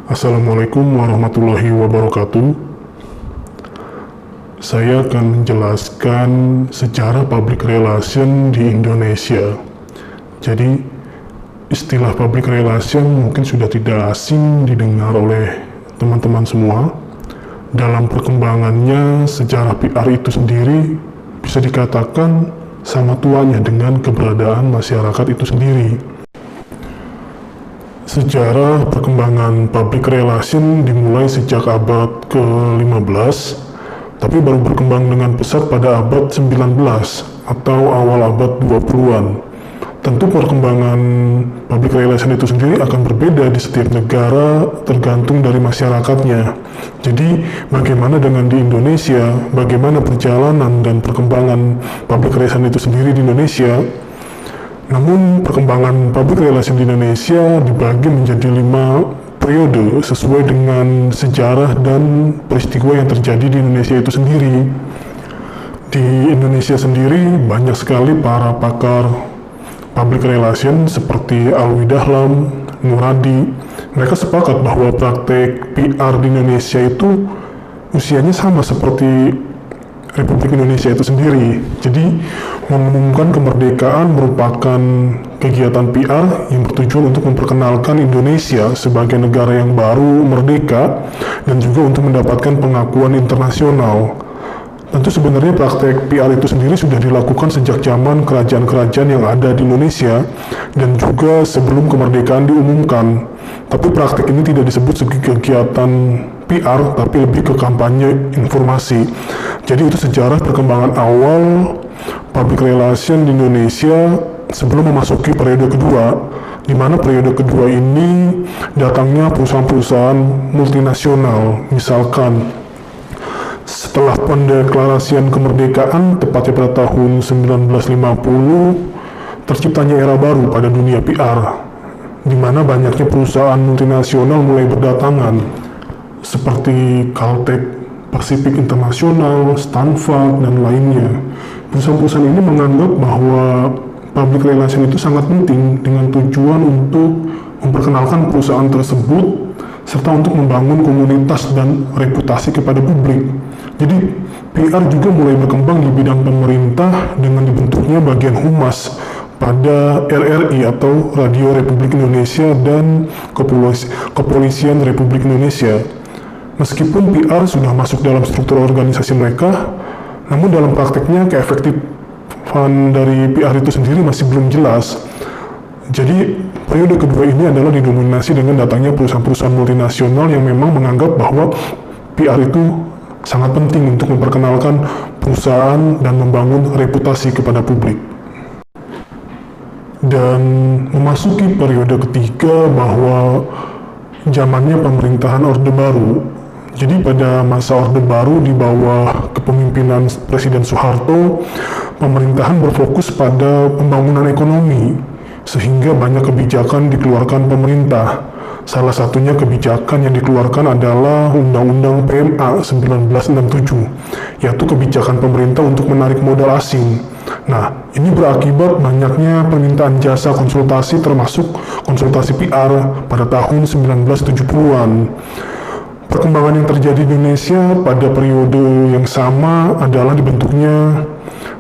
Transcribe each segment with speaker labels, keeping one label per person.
Speaker 1: Assalamualaikum warahmatullahi wabarakatuh. Saya akan menjelaskan sejarah public relation di Indonesia. Jadi, istilah public relation mungkin sudah tidak asing didengar oleh teman-teman semua. Dalam perkembangannya, sejarah PR itu sendiri bisa dikatakan sama tuanya dengan keberadaan masyarakat itu sendiri. Sejarah perkembangan public relation dimulai sejak abad ke-15, tapi baru berkembang dengan pesat pada abad 19 atau awal abad 20-an. Tentu perkembangan public relation itu sendiri akan berbeda di setiap negara tergantung dari masyarakatnya. Jadi, bagaimana dengan di Indonesia, bagaimana perjalanan dan perkembangan public relation itu sendiri di Indonesia. Namun, perkembangan public relation di Indonesia dibagi menjadi 5 periode sesuai dengan sejarah dan peristiwa yang terjadi di Indonesia itu sendiri. Di Indonesia sendiri, banyak sekali para pakar public relation seperti Alwi Dahlan, Nur Hadi. Mereka sepakat bahwa praktek PR di Indonesia itu usianya sama seperti Republik Indonesia itu sendiri. Jadi, mengumumkan kemerdekaan merupakan kegiatan PR yang bertujuan untuk memperkenalkan Indonesia sebagai negara yang baru merdeka dan juga untuk mendapatkan pengakuan internasional. Tentu sebenarnya praktek PR itu sendiri sudah dilakukan sejak zaman kerajaan-kerajaan yang ada di Indonesia dan juga sebelum kemerdekaan diumumkan. Tapi praktek ini tidak disebut sebagai kegiatan PR, tapi lebih ke kampanye informasi. Jadi itu sejarah perkembangan awal public relation di Indonesia sebelum memasuki periode kedua, di mana periode kedua ini datangnya perusahaan-perusahaan multinasional. Misalkan setelah pendeklarasian kemerdekaan, tepatnya pada tahun 1950, terciptanya era baru pada dunia PR, di mana banyaknya perusahaan multinasional mulai berdatangan, seperti Caltech, Pacific International, Stanford, dan lainnya. Perusahaan-perusahaan ini menganggap bahwa public relation itu sangat penting dengan tujuan untuk memperkenalkan perusahaan tersebut serta untuk membangun komunitas dan reputasi kepada publik. Jadi, PR juga mulai berkembang di bidang pemerintah dengan dibentuknya bagian humas pada RRI atau Radio Republik Indonesia dan Kepolisian Republik Indonesia. Meskipun PR sudah masuk dalam struktur organisasi mereka, namun dalam prakteknya keefektifan dari PR itu sendiri masih belum jelas. Jadi, periode kedua ini adalah didominasi dengan datangnya perusahaan-perusahaan multinasional yang memang menganggap bahwa PR itu sangat penting untuk memperkenalkan perusahaan dan membangun reputasi kepada publik. Dan memasuki periode ketiga bahwa zamannya pemerintahan Orde Baru. Jadi pada masa Orde Baru di bawah kepemimpinan Presiden Soeharto, pemerintahan berfokus pada pembangunan ekonomi, sehingga banyak kebijakan dikeluarkan pemerintah. Salah satunya kebijakan yang dikeluarkan adalah Undang-Undang PMA 1967, yaitu kebijakan pemerintah untuk menarik modal asing. Nah, ini berakibat banyaknya permintaan jasa konsultasi termasuk konsultasi PR pada tahun 1970-an. Perkembangan yang terjadi di Indonesia pada periode yang sama adalah dibentuknya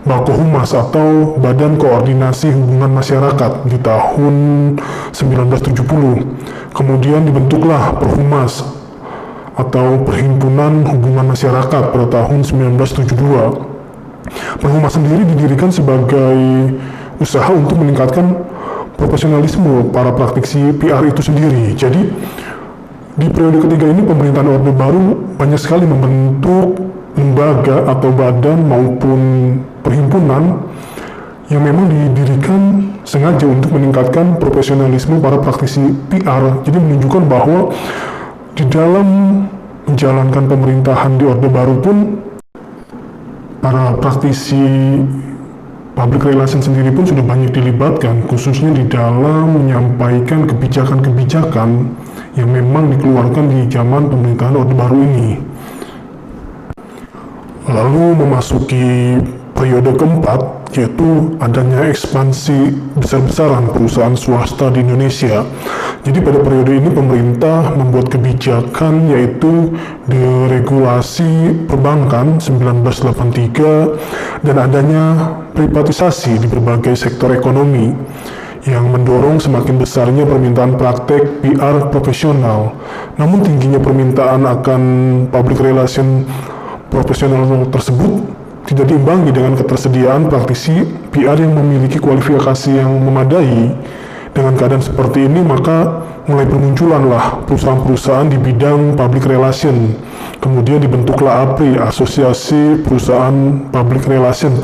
Speaker 1: Bakohumas atau Badan Koordinasi Hubungan Masyarakat di tahun 1970. Kemudian dibentuklah Perhumas atau Perhimpunan Hubungan Masyarakat pada tahun 1972. Perhumas sendiri didirikan sebagai usaha untuk meningkatkan profesionalisme para praktisi PR itu sendiri. Jadi, di periode ketiga ini pemerintahan Orde Baru banyak sekali membentuk lembaga atau badan maupun perhimpunan yang memang didirikan sengaja untuk meningkatkan profesionalisme para praktisi PR. Jadi menunjukkan bahwa di dalam menjalankan pemerintahan di Orde Baru pun para praktisi public relation sendiri pun sudah banyak dilibatkan, khususnya di dalam menyampaikan kebijakan-kebijakan yang memang dikeluarkan di zaman pemerintahan Orde Baru ini. Lalu memasuki periode keempat, yaitu adanya ekspansi besar-besaran perusahaan swasta di Indonesia. Jadi pada periode ini pemerintah membuat kebijakan yaitu deregulasi perbankan 1983 dan adanya privatisasi di berbagai sektor ekonomi yang mendorong semakin besarnya permintaan praktek PR profesional. Namun tingginya permintaan akan public relation profesional tersebut tidak diimbangi dengan ketersediaan praktisi PR yang memiliki kualifikasi yang memadai. Dengan keadaan seperti ini, maka mulai bermunculanlah perusahaan-perusahaan di bidang public relation. Kemudian dibentuklah APRI, Asosiasi Perusahaan Public Relation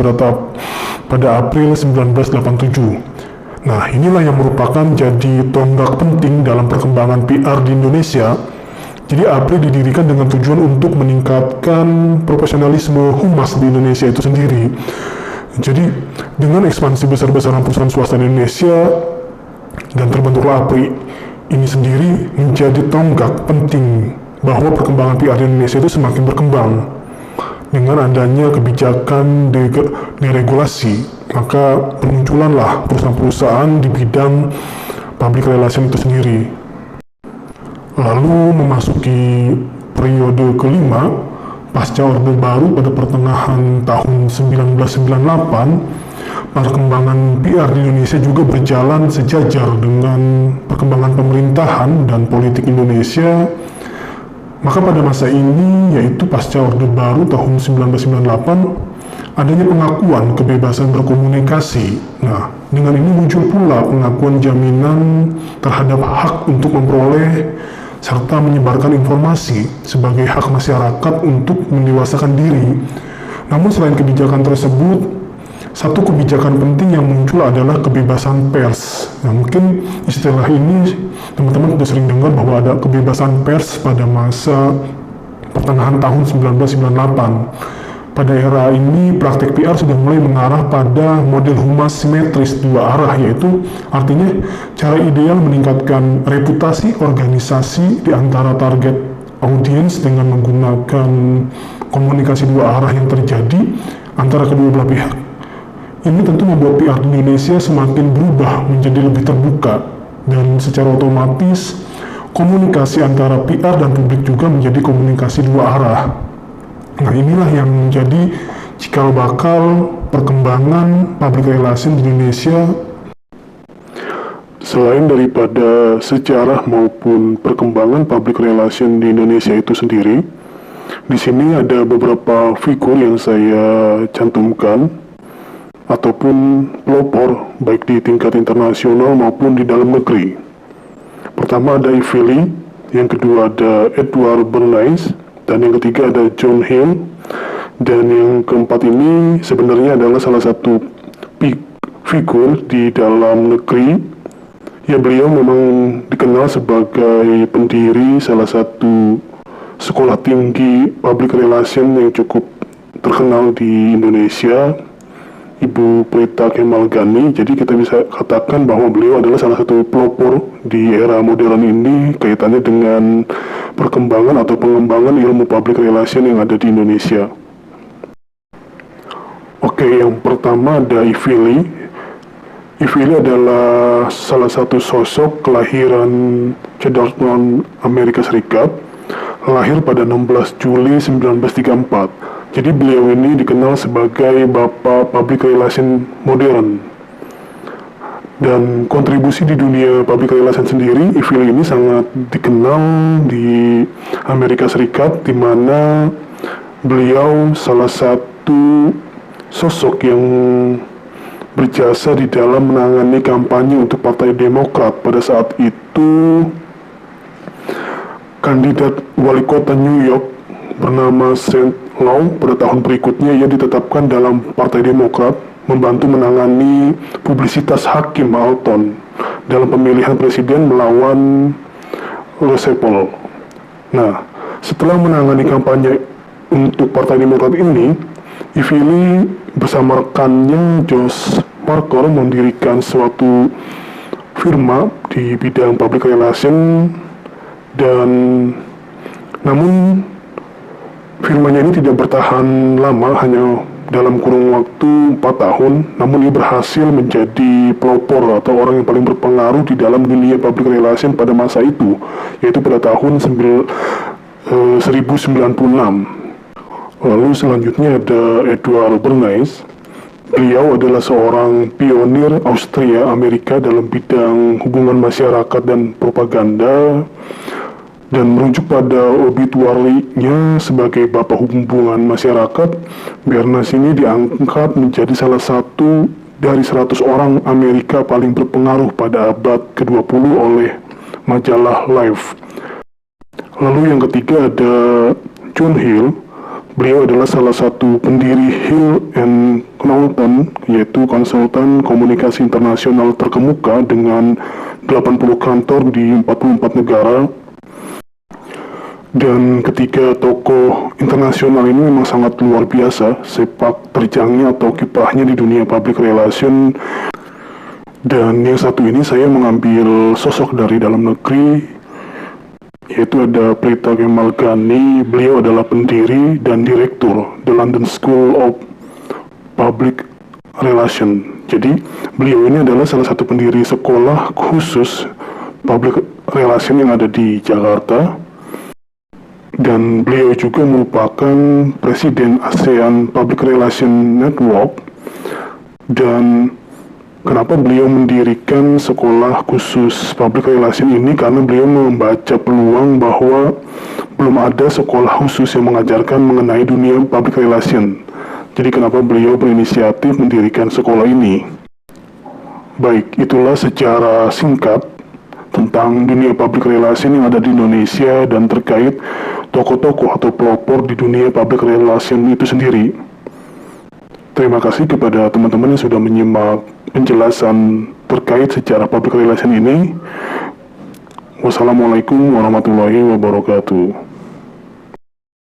Speaker 1: pada April 1987. Nah, inilah yang merupakan jadi tonggak penting dalam perkembangan PR di Indonesia. Jadi APRI didirikan dengan tujuan untuk meningkatkan profesionalisme humas di Indonesia itu sendiri. Jadi dengan ekspansi besar-besaran perusahaan swasta di Indonesia dan terbentuklah APRI ini sendiri menjadi tonggak penting bahwa perkembangan PR di Indonesia itu semakin berkembang. Dengan adanya kebijakan deregulasi, maka bermunculanlah perusahaan-perusahaan di bidang public relation itu sendiri. Lalu memasuki periode kelima, pasca Orde Baru pada pertengahan tahun 1998, perkembangan PR di Indonesia juga berjalan sejajar dengan perkembangan pemerintahan dan politik Indonesia. Maka pada masa ini, yaitu pasca Orde Baru tahun 1998, adanya pengakuan kebebasan berkomunikasi. Nah, dengan ini muncul pula pengakuan jaminan terhadap hak untuk memperoleh serta menyebarkan informasi sebagai hak masyarakat untuk mendewasakan diri. Namun selain kebijakan tersebut, satu kebijakan penting yang muncul adalah kebebasan pers. Nah, mungkin istilah ini teman-teman sudah sering dengar bahwa ada kebebasan pers pada masa pertengahan tahun 1998. Pada era ini, praktik PR sudah mulai mengarah pada model humas simetris dua arah, yaitu artinya cara ideal meningkatkan reputasi organisasi di antara target audiens dengan menggunakan komunikasi dua arah yang terjadi antara kedua belah pihak. Ini tentu membuat PR di Indonesia semakin berubah menjadi lebih terbuka, dan secara otomatis komunikasi antara PR dan publik juga menjadi komunikasi dua arah. Nah, inilah yang menjadi cikal bakal perkembangan public relation di Indonesia. Selain daripada sejarah maupun perkembangan public relation di Indonesia itu sendiri, di sini ada beberapa figur yang saya cantumkan ataupun pelopor baik di tingkat internasional maupun di dalam negeri. Pertama ada Ivy Lee, yang kedua ada Edward Bernays, dan yang ketiga ada John Hill, dan yang keempat ini sebenarnya adalah salah satu figur di dalam negeri. Ya, beliau memang dikenal sebagai pendiri salah satu sekolah tinggi public relation yang cukup terkenal di Indonesia, Ibu Prita Kemalgani. Jadi kita bisa katakan bahwa beliau adalah salah satu pelopor di era modern ini kaitannya dengan perkembangan atau pengembangan ilmu public relation yang ada di Indonesia. Oke, yang pertama ada Ivy Lee. Ivy Lee adalah salah satu sosok kelahiran Cedarton, Amerika Serikat, lahir pada 16 Juli 1934. Jadi beliau ini dikenal sebagai Bapak Public Relation modern. Dan kontribusi di dunia public relation sendiri, Ivy Lee ini sangat dikenal di Amerika Serikat, di mana beliau salah satu sosok yang berjasa di dalam menangani kampanye untuk Partai Demokrat. Pada saat itu, kandidat wali kota New York bernama St. Law pada tahun berikutnya ia ditetapkan dalam Partai Demokrat, membantu menangani publisitas Hakim Alton dalam pemilihan presiden melawan Roosevelt. Nah, setelah menangani kampanye untuk Partai Demokrat ini, Ivy Lee bersama rekannya Josh Parker mendirikan suatu firma di bidang public relation, dan namun firmanya ini tidak bertahan lama, hanya dalam kurun waktu 4 tahun, namun ia berhasil menjadi pelopor atau orang yang paling berpengaruh di dalam dunia public relation pada masa itu, yaitu pada tahun 1096. Lalu selanjutnya ada Edward Bernays. Beliau adalah seorang pionir Austria Amerika dalam bidang hubungan masyarakat dan propaganda, dan merujuk pada obituarinya sebagai Bapak Hubungan Masyarakat. Bernays ini diangkat menjadi salah satu dari 100 orang Amerika paling berpengaruh pada abad ke-20 oleh majalah Life. Lalu yang ketiga ada John Hill. Beliau adalah salah satu pendiri Hill and Knowlton, yaitu konsultan komunikasi internasional terkemuka dengan 80 kantor di 44 negara. Dan ketiga tokoh internasional ini memang sangat luar biasa sepak terjangnya atau kiprahnya di dunia public relation. Dan yang satu ini saya mengambil sosok dari dalam negeri, yaitu ada Prita Kemal Ghani. Beliau adalah pendiri dan direktur The London School of Public Relation. Jadi beliau ini adalah salah satu pendiri sekolah khusus public relation yang ada di Jakarta. Dan beliau juga merupakan Presiden ASEAN Public Relation Network. Dan kenapa beliau mendirikan sekolah khusus public relation ini? Karena beliau membaca peluang bahwa belum ada sekolah khusus yang mengajarkan mengenai dunia public relation. Jadi kenapa beliau berinisiatif mendirikan sekolah ini? Baik, itulah secara singkat tentang dunia public relation yang ada di Indonesia dan terkait tokoh-tokoh atau pelopor di dunia public relation itu sendiri. Terima kasih kepada teman-teman yang sudah menyimak penjelasan terkait sejarah public relation ini. Wassalamualaikum warahmatullahi wabarakatuh.